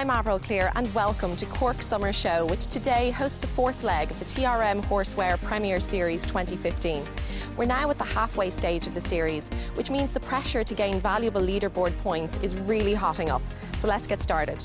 I'm Avril Clear and welcome to Cork Summer Show, which today hosts the fourth leg of the TRM Horseware Premier Series 2015. We're now at the halfway stage of the series, which means the pressure to gain valuable leaderboard points is really hotting up. So let's get started.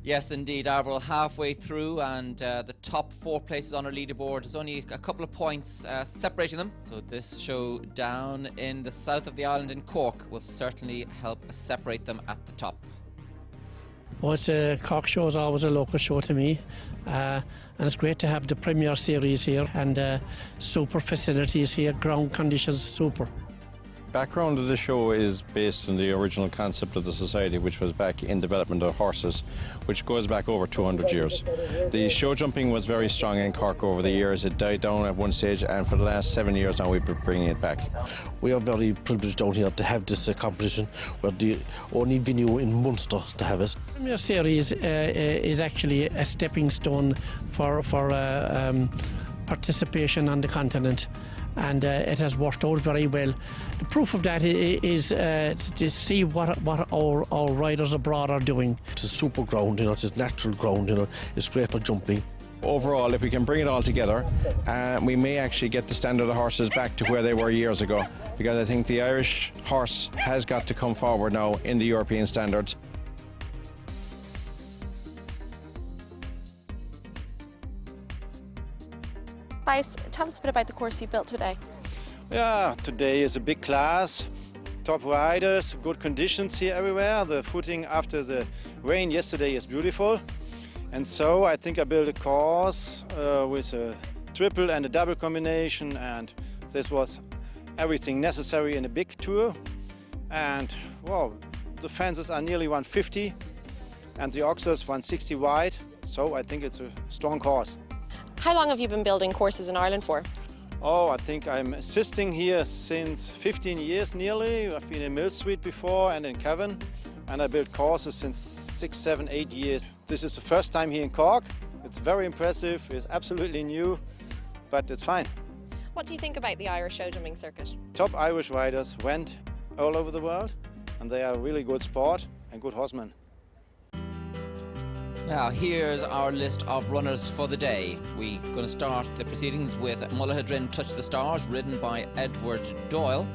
Yes, indeed, Avril, halfway through, and the top 4 places on our leaderboard. There's only a couple of points separating them. So this show down in the south of the island in Cork will certainly help separate them at the top. Well, Cork show is always a local show to me, and it's great to have the Premier Series here, and super facilities here, ground conditions super. Background of the show is based on the original concept of the society, which was back in development of horses, which goes back over 200 years. The show jumping was very strong in Cork over the years. It died down at one stage, and for the last 7 years now we've been bringing it back. We are very privileged down here to have this competition. We're the only venue in Munster to have it. Premier Series is actually a stepping stone for participation on the continent, and it has worked out very well. The proof of that is to see what our riders abroad are doing. It's a super ground, you know, it's a natural ground, you know, it's great for jumping. Overall, if we can bring it all together, we may actually get the standard of horses back to where they were years ago, because I think the Irish horse has got to come forward now in the European standards. Guys, tell us a bit about the course you built today. Yeah, today is a big class, top riders, good conditions here everywhere. The footing after the rain yesterday is beautiful. And so I think I built a course with a triple and a double combination, and this was everything necessary in a big tour. And well, the fences are nearly 150 and the oxers 160 wide, so I think it's a strong course. How long have you been building courses in Ireland for? Oh, I think I'm assisting here since 15 years nearly. I've been in Mill Street before and in Cavan, and I built courses since 6, 7, 8 years. This is the first time here in Cork. It's very impressive, it's absolutely new, but it's fine. What do you think about the Irish show jumping circuit? Top Irish riders went all over the world, and they are really good sport and good horsemen. Now, here's our list of runners for the day. We're going to start the proceedings with Mullaghedrin Touch the Stars, ridden by Edward Doyle.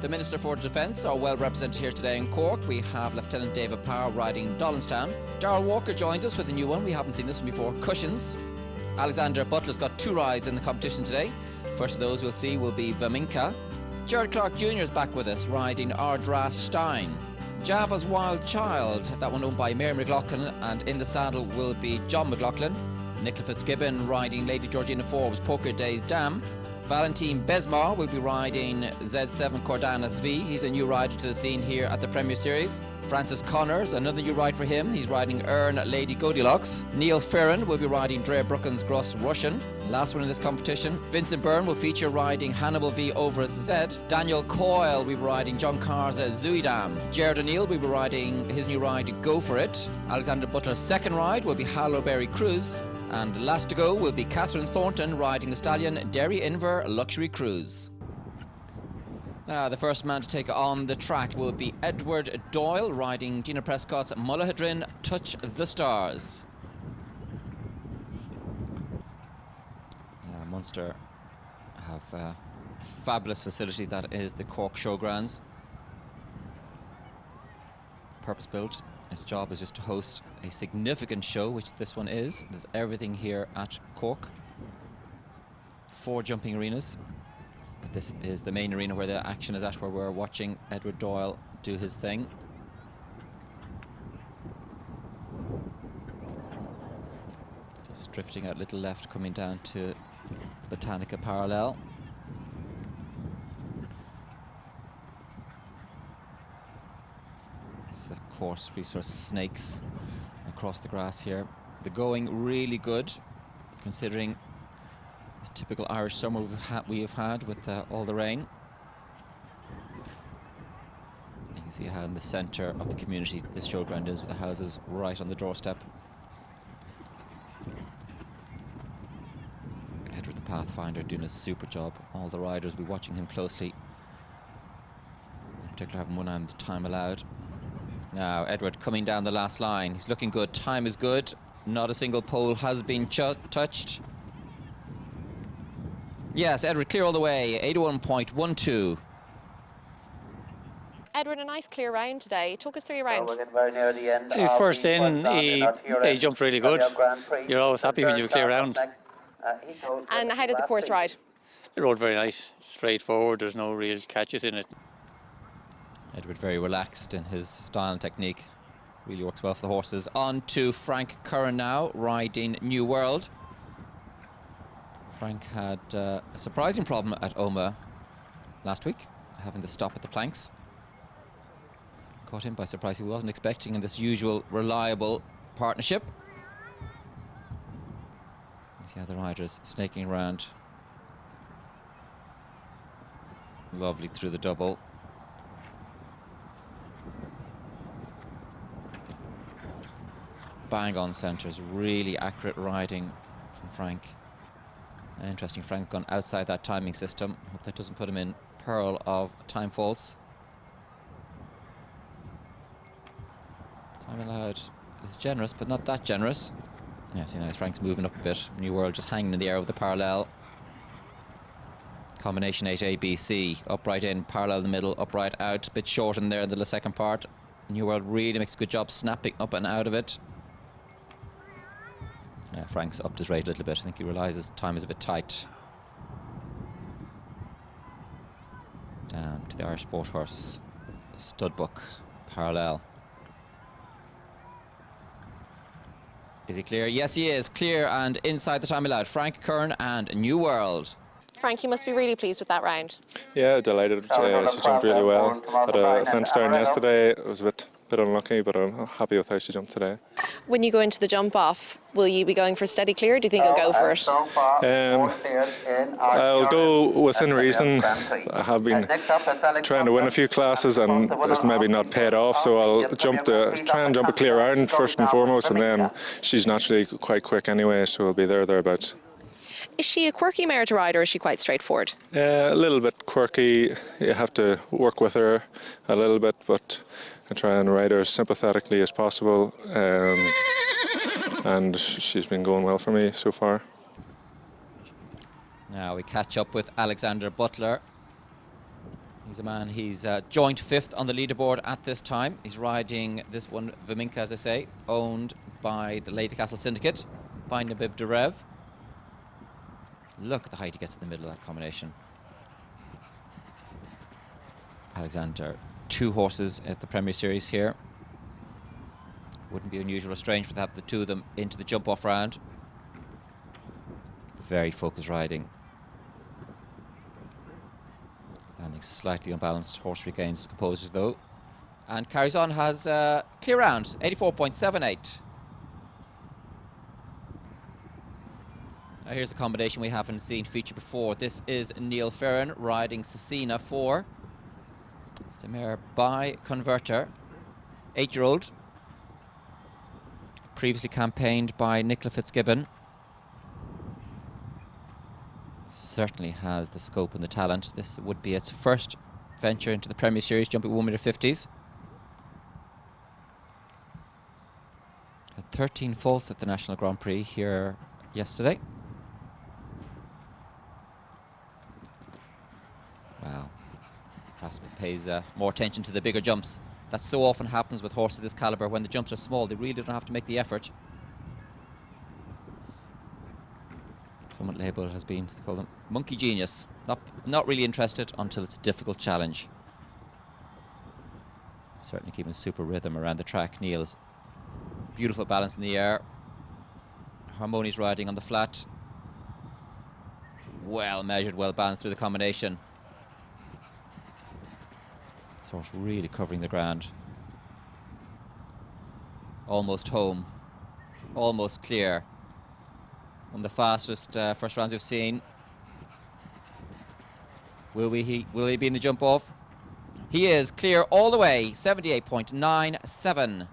The Minister for Defence are well represented here today in Cork. We have Lieutenant David Power riding Dollinstan. Darrell Walker joins us with a new one. We haven't seen this one before, Cushions. Alexander Butler's got 2 rides in the competition today. First of those we'll see will be Vaminka. Gerard Clark Jr. is back with us, riding Ardras Stein. Java's Wild Child, that one owned by Mary McLaughlin, and in the saddle will be John McLaughlin. Nicola Fitzgibbon riding Lady Georgina Forbes Poker Days Dam. Valentine Besmar will be riding Z7 Cordanas V. He's a new rider to the scene here at the Premier Series. Francis Connors, another new ride for him. He's riding Ern Lady Goldilocks. Neil Ferrin will be riding Dre Brooken's Gross Russian. Last one in this competition. Vincent Byrne will feature riding Hannibal V Overus Z. Daniel Coyle will be riding John Carr's Zuidam. Jared O'Neill will be riding his new ride Go For It. Alexander Butler's second ride will be Hallowberry Cruise. And last to go will be Catherine Thornton riding the stallion Derry Inver Luxury Cruise. Now, the first man to take on the track will be Edward Doyle riding Gina Prescott's Mullaghedrin Touch the Stars. Munster have a fabulous facility that is the Cork Showgrounds. Purpose built. Its job is just to host a significant show, which this one is. There's everything here at Cork. 4 jumping arenas, but this is the main arena where the action is at, where we're watching Edward Doyle do his thing. Just drifting out little left, coming down to Botanica Parallel. It's a course, three sort of snakes across the grass here. The going really good, considering this typical Irish summer we have had with all the rain. You can see how in the centre of the community this showground is, with the houses right on the doorstep. Edward the Pathfinder doing a super job. All the riders will be watching him closely, in particular having one eye on the time allowed. Now Edward coming down the last line. He's looking good. Time is good. Not a single pole has been touched. Yes, Edward clear all the way. 81.12. Edward, a nice clear round today. Talk us through your round. He was first in, he jumped really good. You're always happy when you clear round. And how did the course ride? It rode very nice, straightforward, there's no real catches in it. Edward very relaxed in his style and technique. Really works well for the horses. On to Frank Curran now, riding New World. Frank had a surprising problem at Omagh last week, having to stop at the planks. Caught him by surprise. He wasn't expecting in this usual reliable partnership. You see how the riders snaking around. Lovely through the double. Bang on centres, really accurate riding from Frank. Interesting, Frank's gone outside that timing system. Hope that doesn't put him in peril of time faults. Time allowed is generous, but not that generous. Yeah, see now Frank's moving up a bit. New World just hanging in the air with the parallel. Combination 8 ABC, upright in, parallel in the middle, upright out, a bit short in there in the second part. New World really makes a good job snapping up and out of it. Frank's upped his rate a little bit. I think he realises time is a bit tight. Down to the Irish Sport Horse stud book, parallel. Is he clear? Yes, he is. Clear and inside the time allowed. Frank Curran and New World. Frank, you must be really pleased with that round. Yeah, delighted. She jumped really well. Had a fence down yesterday. It was a bit unlucky, but I'm happy with how she jumped today. When you go into the jump off, will you be going for a steady clear, or do you think you'll go for it? I'll go within reason. I have been trying to win a few classes and it's maybe not paid off, so I'll try and jump a clear round first and foremost, and then she's naturally quite quick anyway, so we'll be thereabouts. Is she a quirky mare to ride, or is she quite straightforward? A little bit quirky. You have to work with her a little bit, but I try and ride her as sympathetically as possible. And she's been going well for me so far. Now we catch up with Alexander Butler. He's a man, he's joint fifth on the leaderboard at this time. He's riding this one, Viminka, as I say, owned by the Lady Castle Syndicate, by Nabib Derev. Look at the height he gets in the middle of that combination. Alexander, 2 horses at the Premier Series here. Wouldn't be unusual or strange for to have the 2 of them into the jump-off round. Very focused riding. Landing slightly unbalanced. Horse regains composure though. And carries on, has a clear round, 84.78. Now here's a combination we haven't seen feature before. This is Neil Ferran riding Cecina 4. It's a mare by Converter, 8-year-old. Previously campaigned by Nicola Fitzgibbon. Certainly has the scope and the talent. This would be its first venture into the Premier Series, jumping 1m50s. Had 13 faults at the National Grand Prix here yesterday. Wow. Perhaps it pays more attention to the bigger jumps. That so often happens with horses of this calibre. When the jumps are small, they really don't have to make the effort. Somewhat labelled has been, they call them monkey genius. Not really interested until it's a difficult challenge. Certainly keeping super rhythm around the track. Neil's beautiful balance in the air. Harmonious riding on the flat. Well measured, well balanced through the combination. This horse really covering the ground. Almost home. Almost clear. One of the fastest first rounds we've seen. Will he be in the jump off? He is clear all the way, 78.97.